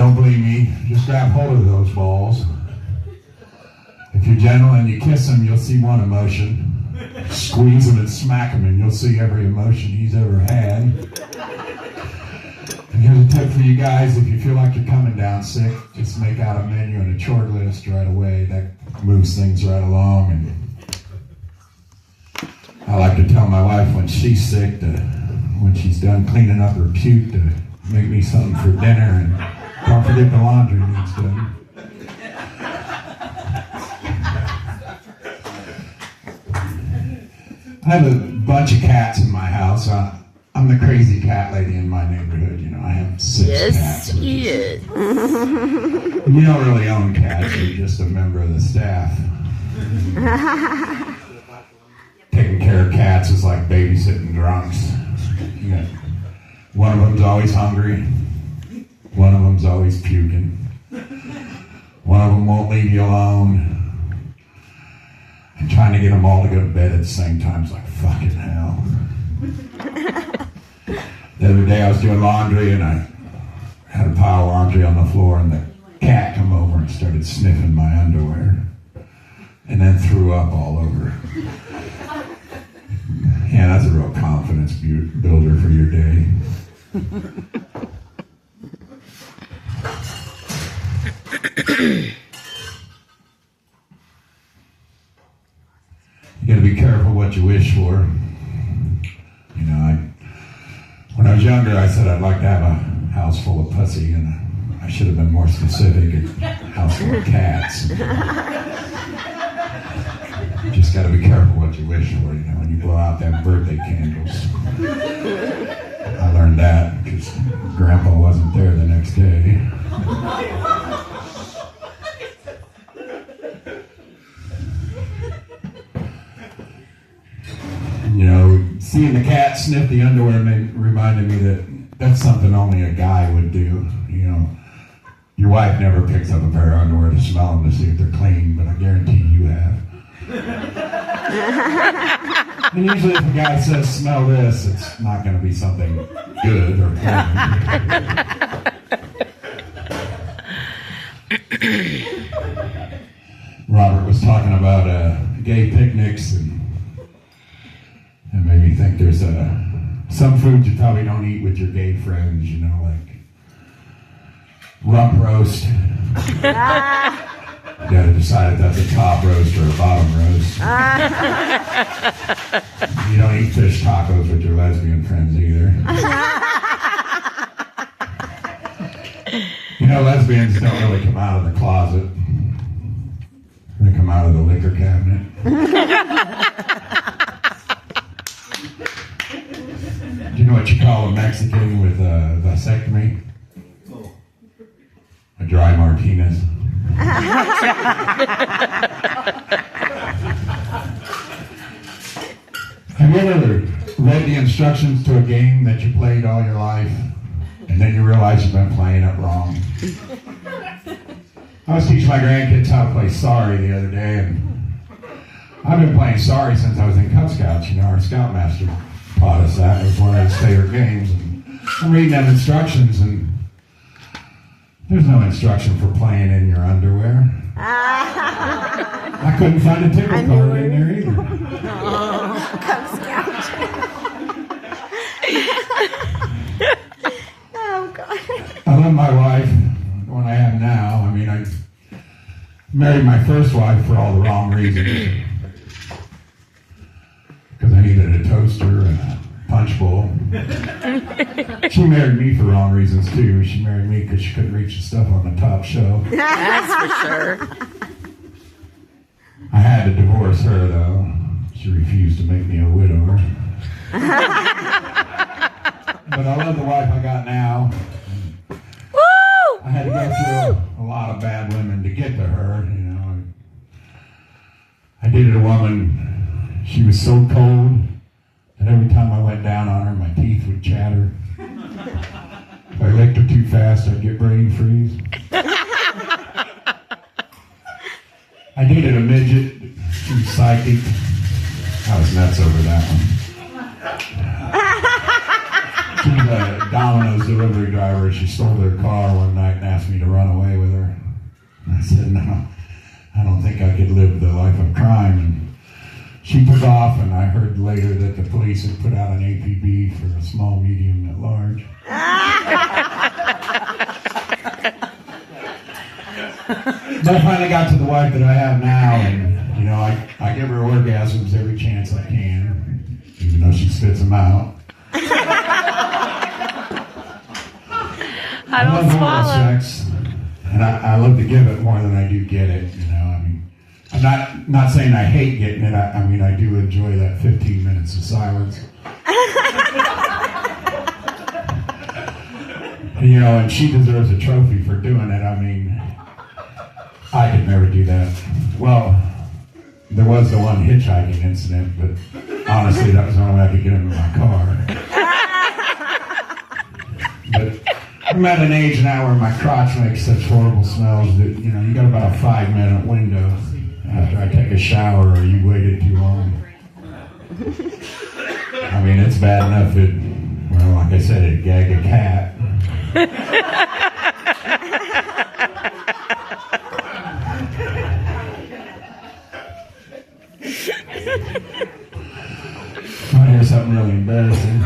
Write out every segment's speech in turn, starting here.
don't believe me, just grab hold of those balls. If you're gentle and you kiss him, you'll see one emotion. Squeeze him and smack him and you'll see every emotion he's ever had. And here's a tip for you guys: if you feel like you're coming down sick, just make out a menu and a chore list right away. That moves things right along. And I like to tell my wife when she's sick, when she's done cleaning up her puke, to make me something for dinner, and don't forget the laundry needs done. I have a bunch of cats in my house. I'm the crazy cat lady in my neighborhood. You know, I have 6 cats. Yes, he is. You don't really own cats. You're just a member of the staff. Taking care of cats is like babysitting drunks. You got, one of them's always hungry. One of them's always puking. One of them won't leave you alone. And trying to get them all to go to bed at the same time is like fucking hell. The other day I was doing laundry and I had a pile of laundry on the floor and the cat come over and started sniffing my underwear and then threw up all over. Yeah, that's a real confidence builder for your day. You gotta be careful what you wish for. You know, when I was younger, I said I'd like to have a house full of pussy, and I should have been more specific, a house full of cats. You just gotta be careful what you wish for, you know, when you blow out them birthday candles. I learned that because Grandpa wasn't there the next day. You know, seeing the cat sniff the underwear reminded me that that's something only a guy would do. You know, your wife never picks up a pair of underwear to smell them to see if they're clean, but I guarantee you have. And usually if a guy says, smell this, it's not going to be something good or clean. Robert was talking about gay picnics and made me think there's some foods you probably don't eat with your gay friends, you know, like rump roast. You gotta decide if that's a top roast or a bottom roast. You don't eat fish tacos with your lesbian friends either. You know, lesbians don't really come out of the closet. They come out of the liquor cabinet. Do you know what you call a Mexican with a vasectomy? A dry Martinez. Have you ever read the instructions to a game that you played all your life, and then you realize you've been playing it wrong? I was teaching my grandkids how to play Sorry the other day, and I've been playing Sorry since I was in Cub Scouts. You know, our Scoutmaster taught us that. It was one of his favorite games. And I'm reading them instructions, and there's no instruction for playing in your underwear. I couldn't find a ticket card in there either. Cub Scout. Oh, God. I love my wife, the one I have now. I mean, I married my first wife for all the wrong reasons. Because I needed a toaster and a punch bowl. She married me for wrong reasons too. She married me because she couldn't reach the stuff on the top shelf. That's for sure. I had to divorce her though. She refused to make me a widower. But I love the wife I got now. Woo! I had to go through a lot of bad women to get to her, you know. I dated a woman. She was so cold that every time I went down on her, my teeth would chatter. If I licked her too fast, I'd get brain freeze. I dated a midget. She was psychic. I was nuts over that one. She was a Domino's delivery driver. She stole their car one night and asked me to run away with her. And I said, no, I don't think I could live the life of crime. And she took off, and I heard later that the police had put out an APB for a small, medium, at large. But I finally got to the wife that I have now, and you know, I give her orgasms every chance I can, even though she spits them out. I don't love swallow. oral sex, and I love to give it more than I do get it. You know, I mean, I'm not saying I hate getting it. I mean, I do enjoy that 15 minutes of silence. You know, and she deserves a trophy for doing it. I mean, I could never do that. Well, there was the one hitchhiking incident, but honestly, that was the only way I could get into my car. But I'm at an age now where my crotch makes such horrible smells that, you know, you got about a 5-minute window after I take a shower or you waited too long. I mean, it's bad enough it, well, like I said, it'd gag a cat. Oh, here's something really embarrassing.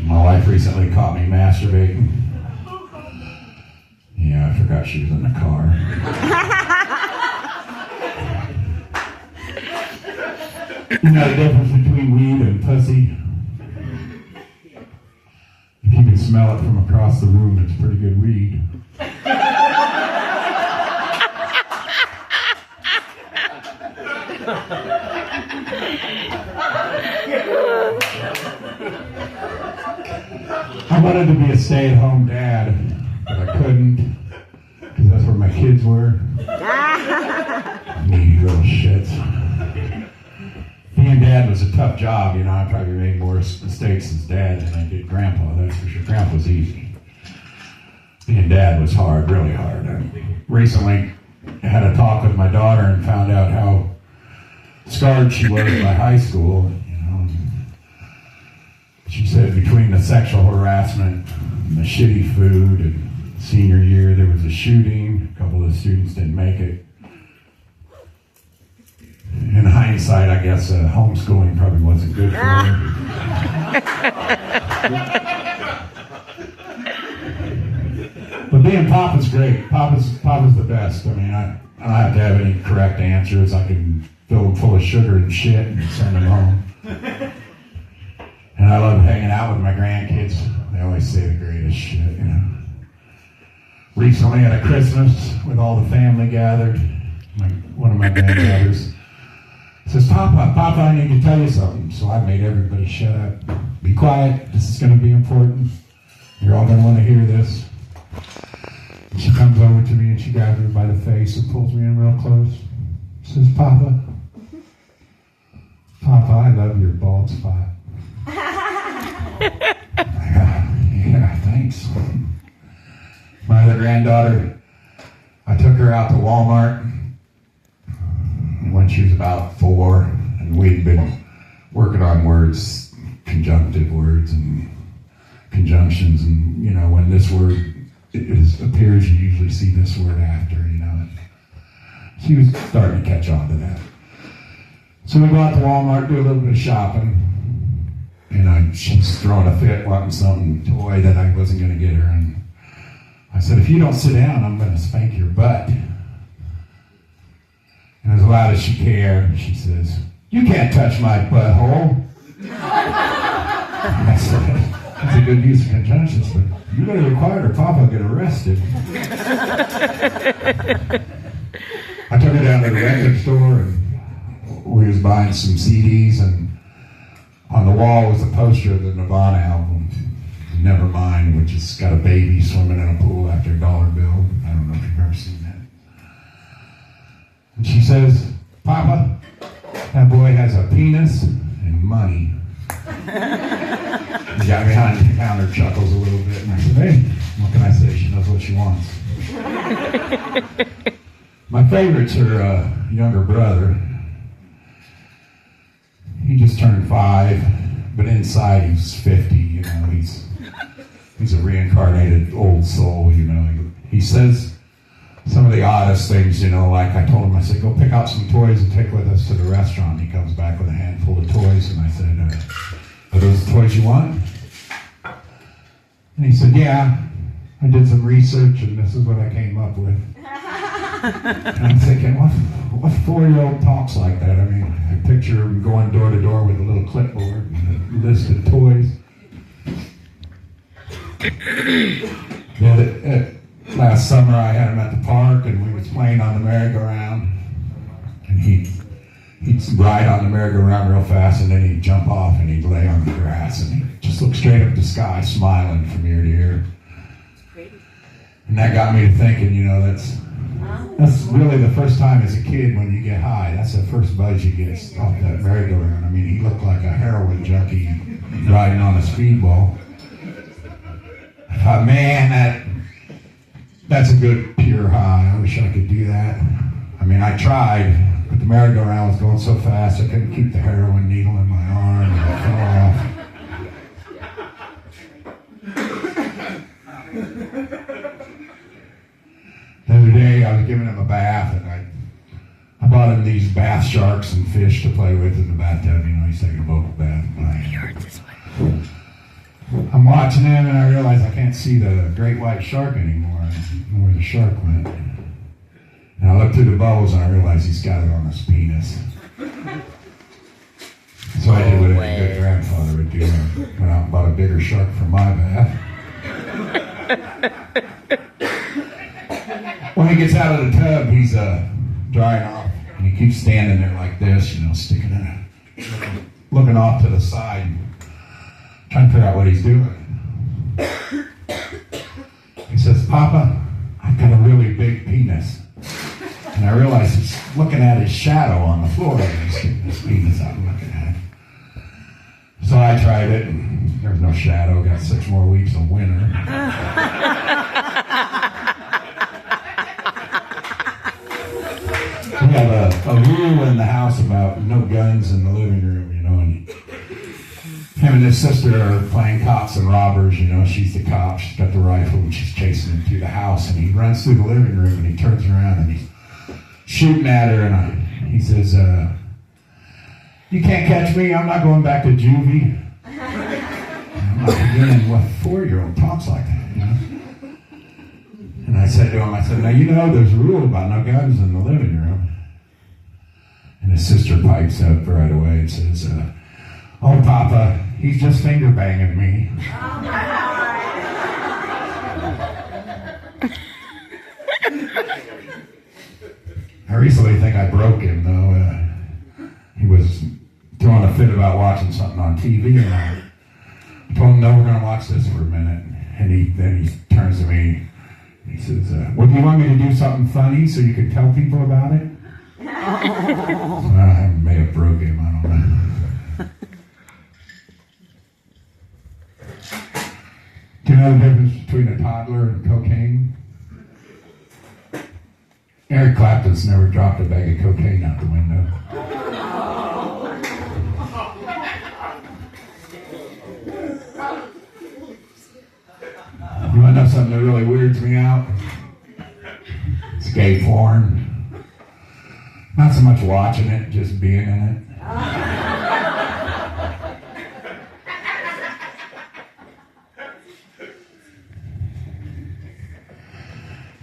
My wife recently caught me masturbating. Yeah, I forgot she was in the car. You know the difference between weed and pussy? If you can smell it from across the room, it's pretty good weed. I wanted to be a stay-at-home dad, but I couldn't, because that's where my kids were. Needy little shits. Being dad was a tough job, you know. I probably made more mistakes as dad than I did grandpa, that's for sure. Grandpa's easy. Being dad was hard, really hard. I recently had a talk with my daughter and found out how scarred she was by high school. She said between the sexual harassment and the shitty food and senior year, there was a shooting. A couple of the students didn't make it. In hindsight, I guess homeschooling probably wasn't good for her. But being Papa's great. Papa's the best. I mean, I don't have to have any correct answers. I can fill them full of sugar and shit and send them home. And I love hanging out with my grandkids. They always say the greatest shit, you know. Recently at a Christmas with all the family gathered, one of my granddaughters says, Papa, I need to tell you something. So I made everybody shut up. Be quiet. This is going to be important. You're all going to want to hear this. And she comes over to me and she grabs me by the face and pulls me in real close. Says, Papa, I love your bald spot. Yeah, thanks. My other granddaughter, I took her out to Walmart when she was about 4, and we'd been working on words, conjunctive words and conjunctions, and you know, when this word appears, you usually see this word after, you know. She was starting to catch on to that. So we go out to Walmart, do a little bit of shopping. And she's throwing a fit, wanting some toy that I wasn't going to get her. And I said, if you don't sit down, I'm going to spank your butt. And as loud as she can, she says, you can't touch my butthole. I said, that's a good use of conjunctions, but you're going to require her Papa get arrested. I took her down to the record store, and we was buying some CDs, and on the wall was a poster of the Nirvana album, Nevermind, which has got a baby swimming in a pool after a dollar bill. I don't know if you've ever seen that. And she says, Papa, that boy has a penis and money. The guy behind the counter chuckles a little bit, and I said, hey, what can I say? She knows what she wants. My favorite's her younger brother. He just turned 5, but inside he's 50, you know, he's He's a reincarnated old soul, you know. He says some of the oddest things, you know, like I told him, I said, go pick out some toys and take with us to the restaurant. He comes back with a handful of toys, and I said, are those the toys you want? And he said, yeah, I did some research, and this is what I came up with. And I'm thinking, what 4-year-old talks like that? I mean, I picture him going door to door with a little clipboard and a list of toys. Last summer I had him at the park and we was playing on the merry-go-round, and he'd ride on the merry-go-round real fast, and then he'd jump off and he'd lay on the grass and he'd just look straight up at the sky, smiling from ear to ear. And that got me to thinking, you know, that's really the first time as a kid when you get high. That's the first buzz you get off that merry-go-round. I mean, he looked like a heroin junkie riding on a speedball. I thought, man, that's a good pure high. I wish I could do that. I mean, I tried, but the merry-go-round was going so fast I couldn't keep the heroin needle in my arm, and it fell off. The other day, I was giving him a bath, and I bought him these bath sharks and fish to play with in the bathtub. You know, he's taking a vocal bath. I'm watching him, and I realize I can't see the great white shark anymore. I don't know where the shark went. And I look through the bubbles, and I realize he's got it on his penis. So I did what a good grandfather would do. I went out and bought a bigger shark for my bath. When he gets out of the tub, he's drying off, and he keeps standing there like this, you know, sticking in, looking off to the side, trying to figure out what he's doing. He says, Papa, I've got a really big penis. And I realize he's looking at his shadow on the floor, and he's sticking his penis out and looking at it. So I tried it, and there was no shadow. Got 6 more weeks of winter. We have a rule in the house about no guns in the living room, you know, and him and his sister are playing cops and robbers, you know. She's the cop, she's got the rifle, and she's chasing him through the house, and he runs through the living room, and he turns around, and he's shooting at her, and he says, you can't catch me, I'm not going back to juvie. I'm not beginning what 4-year-old talks like that, you know. And I said to him, now you know there's a rule about no guns in the living room. And his sister pipes up right away and says, oh, Papa, he's just finger banging me. I recently think I broke him, though. He was throwing a fit about watching something on TV, and I told him, no, we're going to watch this for a minute. And then he turns to me. He says, well, do you want me to do something funny so you can tell people about it? I may have broke him, I don't know. Do you know the difference between a toddler and cocaine? Eric Clapton's never dropped a bag of cocaine out the window. You want to know something that really weirds me out? It's gay porn. Not so much watching it, just being in it.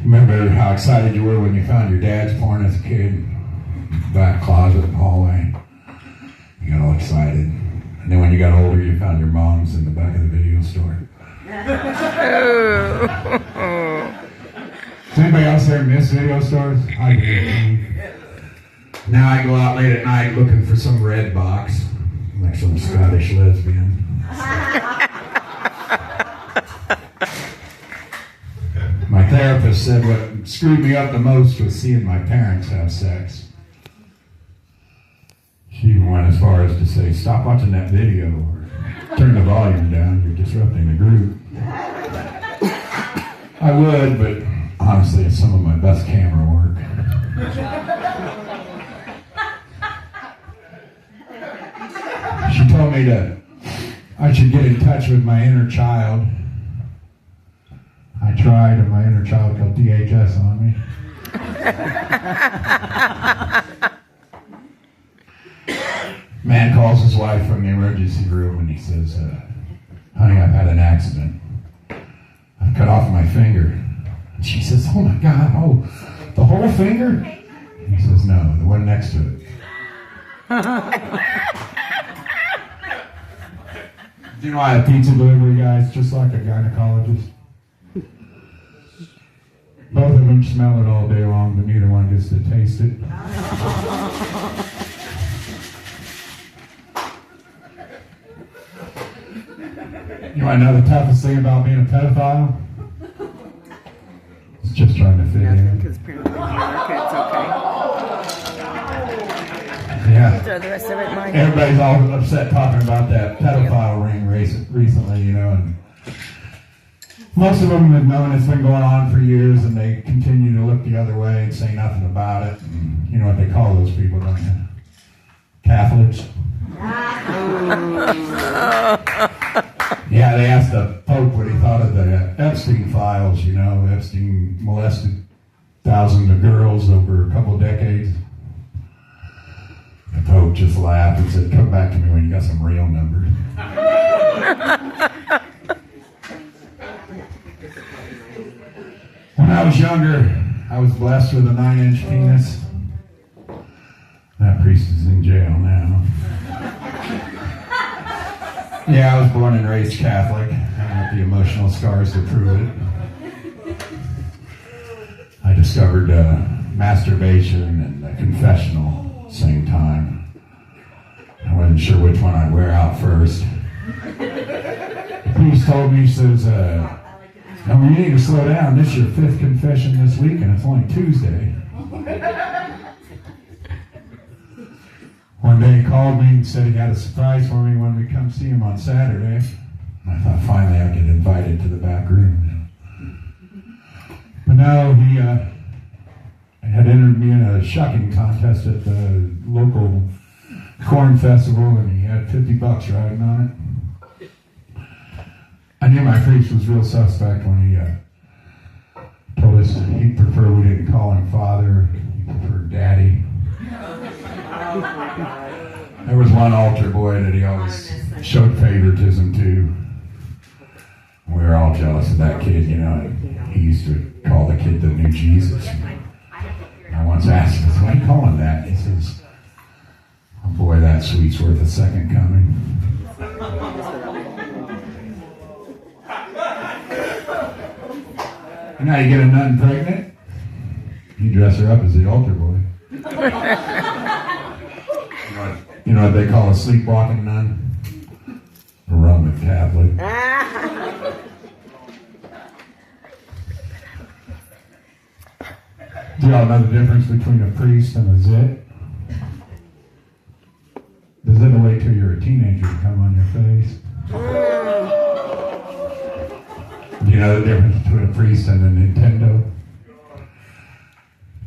Remember how excited you were when you found your dad's porn as a kid? Back closet in the hallway. You got all excited. And then when you got older, you found your mom's in the back of the video store. Does anybody else there miss video stores? I do. Now I go out late at night looking for some red box, like some Scottish lesbian. My therapist said what screwed me up the most was seeing my parents have sex. She even went as far as to say, stop watching that video or turn the volume down, you're disrupting the group. I would, but honestly, it's some of my best camera work. She told me that I should get in touch with my inner child tried and my inner child called DHS on me. Man calls his wife from the emergency room and he says, honey, I've had an accident. I've cut off my finger. And she says, oh my God, oh, the whole finger? And he says, no, the one next to it. Do you know I have pizza delivery guys just like a gynecologist? Both of them smell it all day long, but neither one gets to taste it. You want to know the toughest thing about being a pedophile? It's just trying to fit in. Because apparently it's okay. Yeah. Throw the rest of it, Mike. Everybody's all upset talking about that pedophile ring recently, you know, and most of them have known it's been going on for years, and they continue to look the other way and say nothing about it. And you know what they call those people, don't you? Catholics. Yeah, they asked the Pope what he thought of the Epstein files. You know, Epstein molested thousands of girls over a couple of decades. The Pope just laughed and said, come back to me when you got some real numbers. When I was younger, I was blessed with a 9-inch penis. That priest is in jail now. Yeah, I was born and raised Catholic. I have the emotional scars to prove it. I discovered masturbation and the confessional same time. I wasn't sure which one I'd wear out first. The priest told me, he says, no, you need to slow down. This is your 5th confession this week, and it's only Tuesday. One day he called me and said he got a surprise for me when we come see him on Saturday. And I thought finally I'd get invited to the back room. But no, he had entered me in a shucking contest at the local corn festival, and he had $50 riding on it. I knew my priest was real suspect when he told us he'd prefer we didn't call him father, he preferred daddy. There was one altar boy that he always showed favoritism to. We were all jealous of that kid, you know. He used to call the kid the new Jesus. I once asked him, why do you call him that? He says, oh boy, that sweet's worth a second coming. And now you get a nun pregnant, you dress her up as the altar boy. You know what they call a sleepwalking nun? A Roman Catholic. Do y'all know the difference between a priest and a zit? The zit will wait till you're a teenager to come on your face. Do you know the difference between a priest and a Nintendo?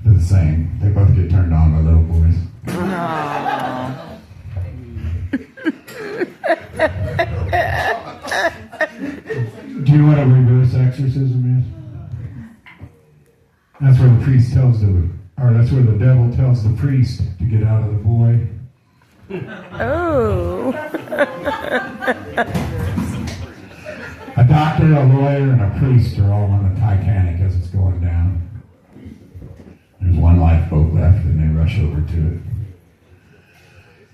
They're the same. They both get turned on by little boys. Do you know what a reverse exorcism is? That's where the priest tells that's where the devil tells the priest to get out of the boy. Oh. A doctor, a lawyer, and a priest are all on the Titanic as it's going down. There's one lifeboat left, and they rush over to it.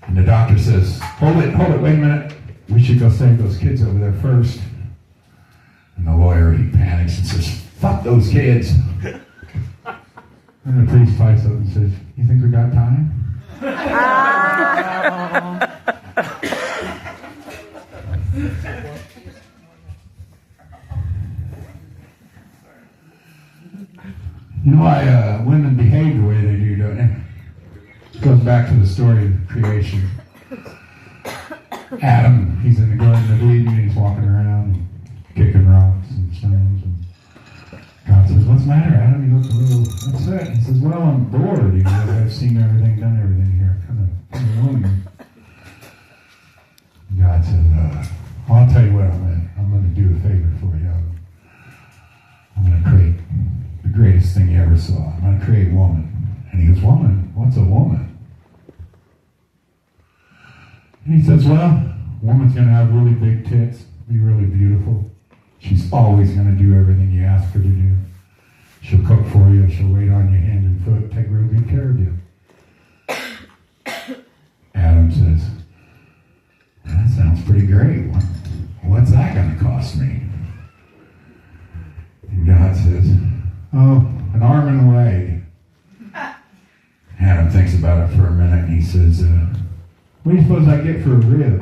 And the doctor says, hold it, wait a minute. We should go save those kids over there first. And the lawyer, he panics and says, fuck those kids. And the priest pipes up and says, you think we got time? You know why women behave the way they do, don't they? It goes back to the story of creation. Adam, he's in the Garden of Eden, and he's walking around kicking rocks and stones. And God says, what's the matter, Adam? He looks a little upset. He says, well, I'm bored. He goes, I've seen everything, done everything here. Come along. God says, well, I'll tell you what I'm going to do a favor for you. I'm going to greatest thing you ever saw. I'm going to create woman. And he goes, woman? What's a woman? And he says, well, woman's going to have really big tits, be really beautiful. She's always going to do everything you ask her to do. She'll cook for you. She'll wait on you hand and foot, take real good care of you. Adam says, that sounds pretty great. What's that going to cost me? And God says, oh, an arm and a leg. Adam thinks about it for a minute and he says, what do you suppose I get for a rib?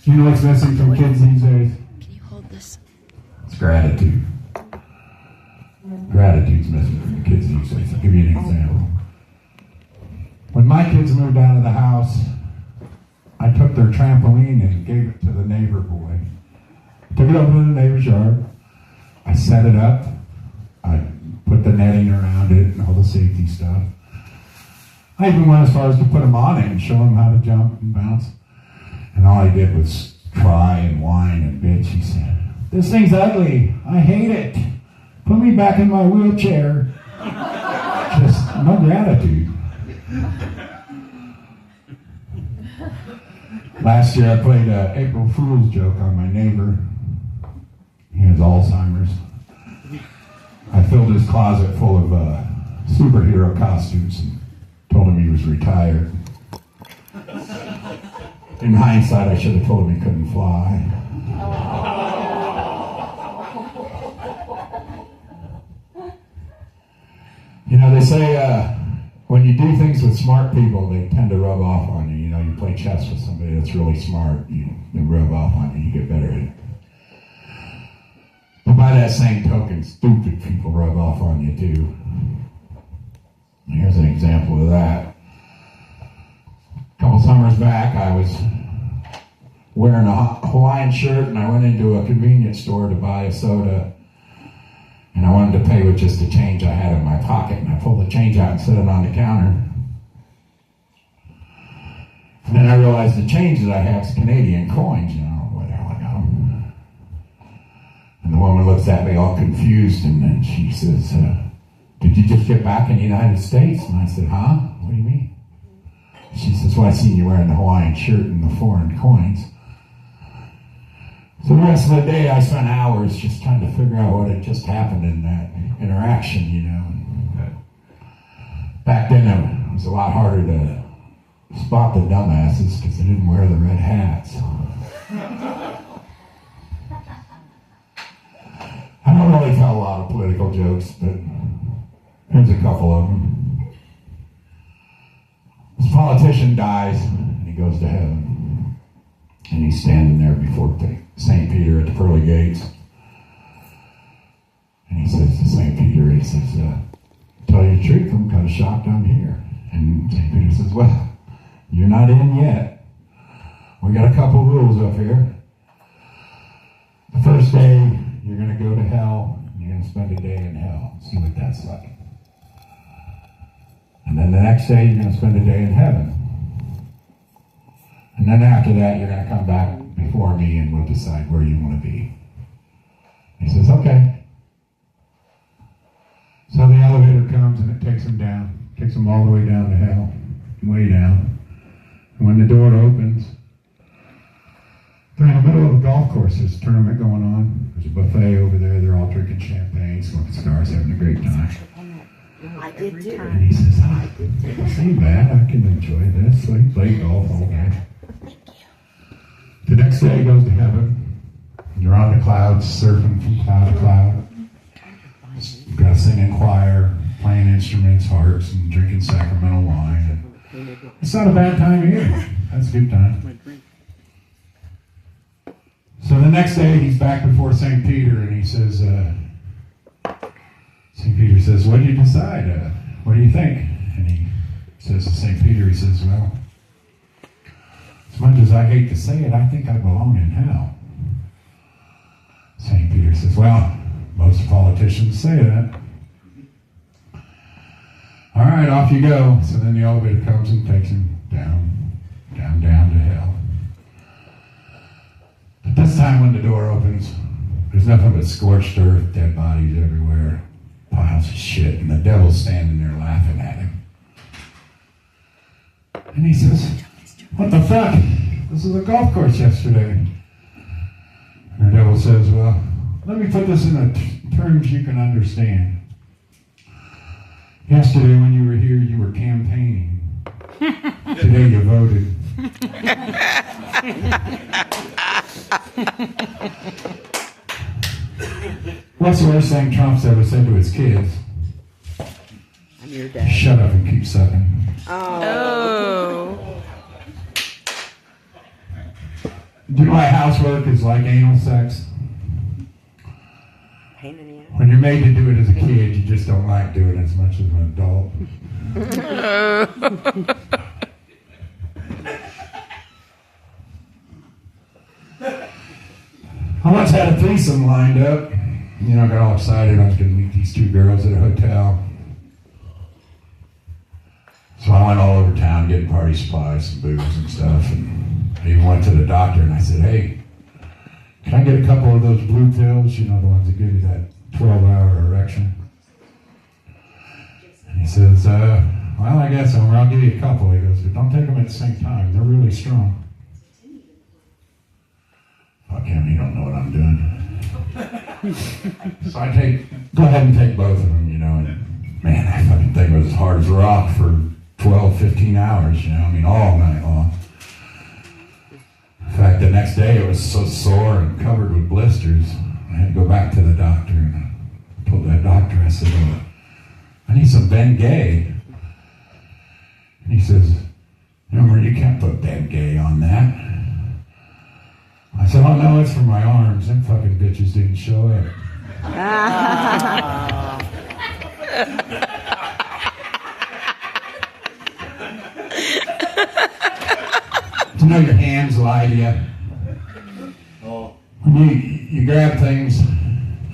You know what's missing from kids these days? Can you hold this? It's gratitude. Gratitude's missing from the kids these days. I'll give you an example. When my kids moved out of the house, I took their trampoline and gave it to the neighbor boy. Took it over to the neighbor's yard. I set it up. I put the netting around it and all the safety stuff. I even went as far as to put him on it and show him how to jump and bounce. And all I did was cry and whine and bitch. He said, this thing's ugly. I hate it. Put me back in my wheelchair. Just no gratitude. Last year I played an April Fool's joke on my neighbor. He has Alzheimer's. I filled his closet full of superhero costumes and told him he was retired. In hindsight, I should have told him he couldn't fly. You know, they say when you do things with smart people, they tend to rub off on you. You know, you play chess with somebody that's really smart, they rub off on you, you get better at it. But by that same token, stupid people rub off on you too. And here's an example of that. A couple summers back, I was wearing a Hawaiian shirt and I went into a convenience store to buy a soda. And I wanted to pay with just the change I had in my pocket. And I pulled the change out and set it on the counter. And then I realized the change that I have is Canadian coins. You know, what the hell I got them. And the woman looks at me all confused and then she says, did you just get back in the United States? And I said, huh? What do you mean? She says, well, I seen you wearing the Hawaiian shirt and the foreign coins. So the rest of the day, I spent hours just trying to figure out what had just happened in that interaction, you know. Back then, it was a lot harder to spot the dumbasses because they didn't wear the red hats. I don't really tell a lot of political jokes, but here's a couple of them. This politician dies, and he goes to heaven. And he's standing there before St. Peter at the pearly gates. And he says to St. Peter, he says, tell you the truth, I'm kind of shocked I'm here. And St. Peter says, well, you're not in yet. We got a couple rules up here. The first day, you're going to go to hell, and you're going to spend a day in hell. See what that's like. And then the next day, you're going to spend a day in heaven. And then after that, you're going to come back before me and we'll decide where you want to be. He says, okay. So the elevator comes and it takes him down. Takes him all the way down to hell. Way down. And when the door opens, they're in the middle of a golf course. There's a tournament going on. There's a buffet over there. They're all drinking champagne, smoking cigars, having a great time. I did too. And he says, this ain't bad. I can enjoy this. So he played golf all day. The next day he goes to heaven. You're on the clouds, surfing from cloud to cloud. You've got to sing in choir, playing instruments, harps, and drinking sacramental wine. And it's not a bad time either. That's a good time. So the next day he's back before St. Peter and he says, St. Peter says, what did you decide? What do you think? And he says to St. Peter, he says, well, as much as I hate to say it, I think I belong in hell. St. Peter says, well, most politicians say that. All right, off you go. So then the elevator comes and takes him down to hell. This time when the door opens, there's nothing but scorched earth, dead bodies everywhere, piles of shit, and the devil's standing there laughing at him. And he says, "What the fuck? This is a golf course yesterday." And the devil says, "Well, let me put this in terms you can understand. Yesterday when you were here, you were campaigning. Today you voted." What's the worst thing Trump's ever said to his kids? I'm your dad. Shut up and keep sucking. Oh. Do you know why housework is like anal sex? Pain in the ass. When you're made to do it as a kid, you just don't like doing it as much as an adult. I once had a threesome lined up. You know, I got all excited. I was going to meet these two girls at a hotel. So I went all over town getting party supplies, some booze and stuff. And I even went to the doctor and I said, "Hey, can I get a couple of those blue pills? You know, the ones that give you that 12-hour erection?" And he says, "Well, I guess I'll give you a couple." He goes, "But don't take them at the same time. They're really strong." Fuck him, he don't know what I'm doing. So go ahead and take both of them, you know. And man, that fucking thing was as hard as a rock for 12, 15 hours, you know. I mean, all night long. In fact, the next day it was so sore and covered with blisters, I had to go back to the doctor. And I told that doctor, I said, "I need some Bengay." And he says, "Remember, you can't put Bengay on that." I said, "Oh no, it's for my arms. Them fucking bitches didn't show up." You know your hands lie to you. When you grab things,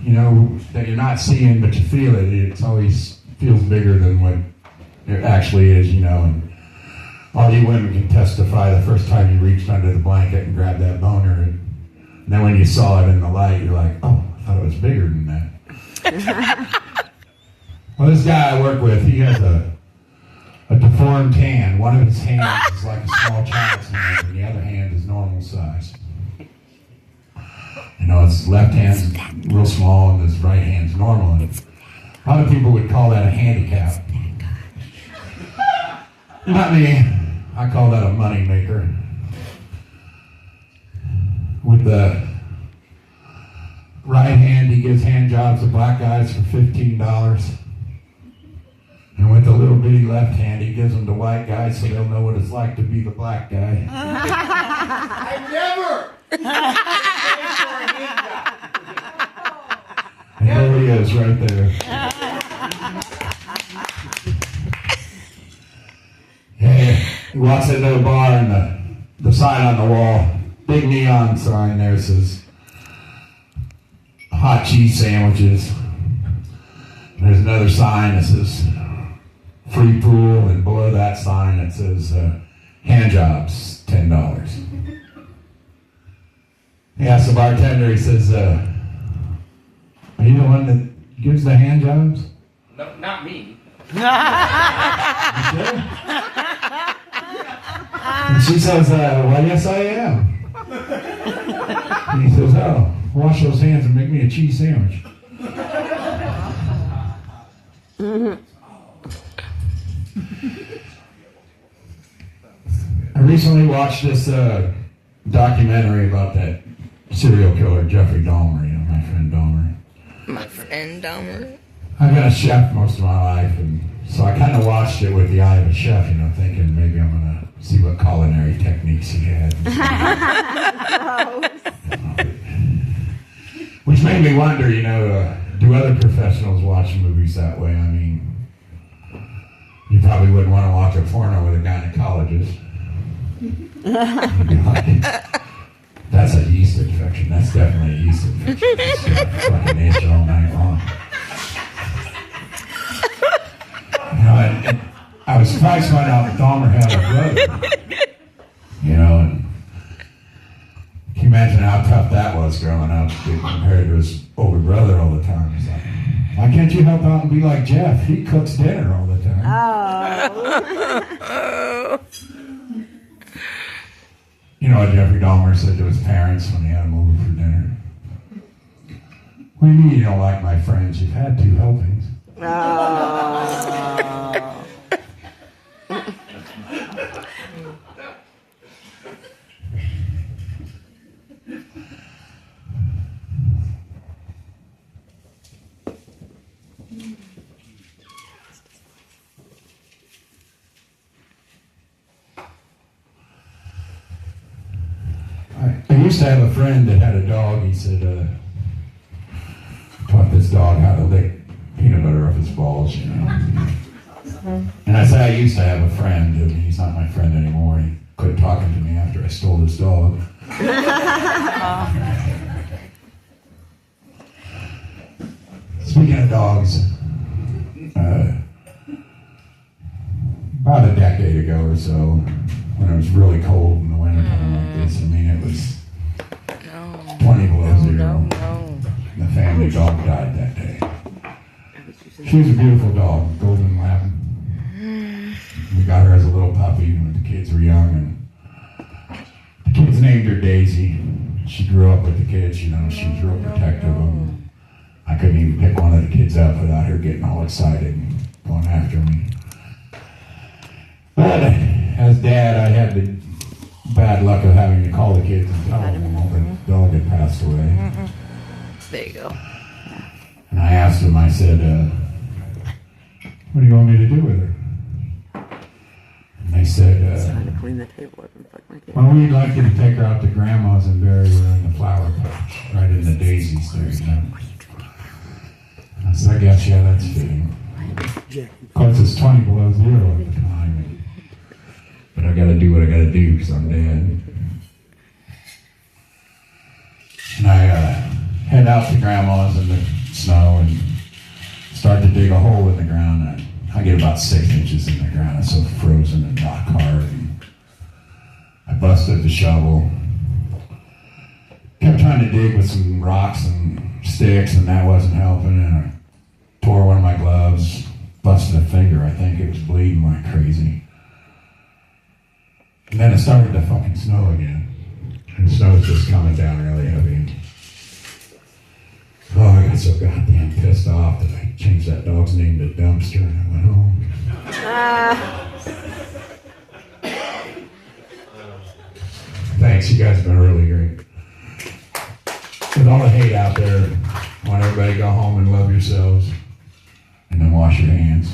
you know, that you're not seeing, but you feel it. It always feels bigger than what it actually is, you know. And all you women can testify the first time you reached under the blanket and grabbed that boner, and then when you saw it in the light, you're like, "Oh, I thought it was bigger than that." Well, this guy I work with, he has a deformed hand. One of his hands is like a small child's hand, and the other hand is normal size. You know, his left hand's real small, and his right hand's normal. And a lot of people would call that a handicap. Not me. I call that a money maker. With the right hand, he gives hand jobs to black guys for $15. And with the little bitty left hand, he gives them to white guys so they'll know what it's like to be the black guy. I never! And there he is, right there. Yeah, he walks into the bar and the sign on the wall, big neon sign there says, "Hot cheese sandwiches." There's another sign that says, "Free pool," and below that sign it says, "Hand jobs, $10. He asks the bartender, he says, "Are you the one that gives the hand jobs?" No, not me. Sure. And she says, "Well, yes, I am." And he says, "Oh, wash those hands and make me a cheese sandwich." I recently watched this documentary about that serial killer, Jeffrey Dahmer, you know, my friend Dahmer. My friend Dahmer. I've been a chef most of my life, and so I kind of watched it with the eye of a chef, you know, thinking maybe I'm going to see what culinary techniques he had. Which made me wonder, you know, do other professionals watch movies that way? I mean, you probably wouldn't want to watch a porno with a gynecologist. That's a yeast infection. That's definitely a yeast infection. It's fucking itch all night long. You know, and I was surprised to find out that Dahmer had a brother. You know, and can you imagine how tough that was growing up, compared to his older brother all the time. He's like, why can't you help out and be like Jeff? He cooks dinner all the time. Oh. You know what Jeffrey Dahmer said to his parents when he had them over for dinner? What do you mean you don't like my friends? You've had 2 helpings. Oh. I used to have a friend that had a dog. He said, taught this dog how to lick peanut butter off his balls, you know. And I said, I used to have a friend, and he's not my friend anymore. He quit talking to me after I stole his dog. Speaking of dogs, about a decade ago or so, when it was really cold in the wintertime like this, I mean, it was 20 below zero. No. The family dog died that day. She was a beautiful dog, golden lab. We got her as a little puppy when the kids were young, and the kids named her Daisy. She grew up with the kids, you know, she was real protective of them. I couldn't even pick one of the kids up without her getting all excited and going after me. But as dad, I had the bad luck of having to call the kids and tell them all the dog had passed away. There you go. And I asked him, I said, what do you want me to do with her? And they said, Trying to clean the table up and fuck my kid. well, we'd like you to take her out to Grandma's and bury her in the flower patch, right in the daisies there, you know. I said, I guess, yeah, that's fitting. Of course, it's 20 below zero at the time. But I gotta do what I gotta do because I'm dead. And I head out to Grandma's in the snow and start to dig a hole in the ground. I get about 6 inches in the ground. It's so frozen and rock hard. And I busted the shovel. Kept trying to dig with some rocks and sticks, and that wasn't helping. And I tore one of my gloves, busted a finger. I think it was bleeding like crazy. And then it started to fucking snow again. And the snow's just coming down really heavy. Oh, I got so goddamn pissed off that I changed that dog's name to Dumpster and I went home. Thanks, you guys have been really great. With all the hate out there, I want everybody to go home and love yourselves and then wash your hands.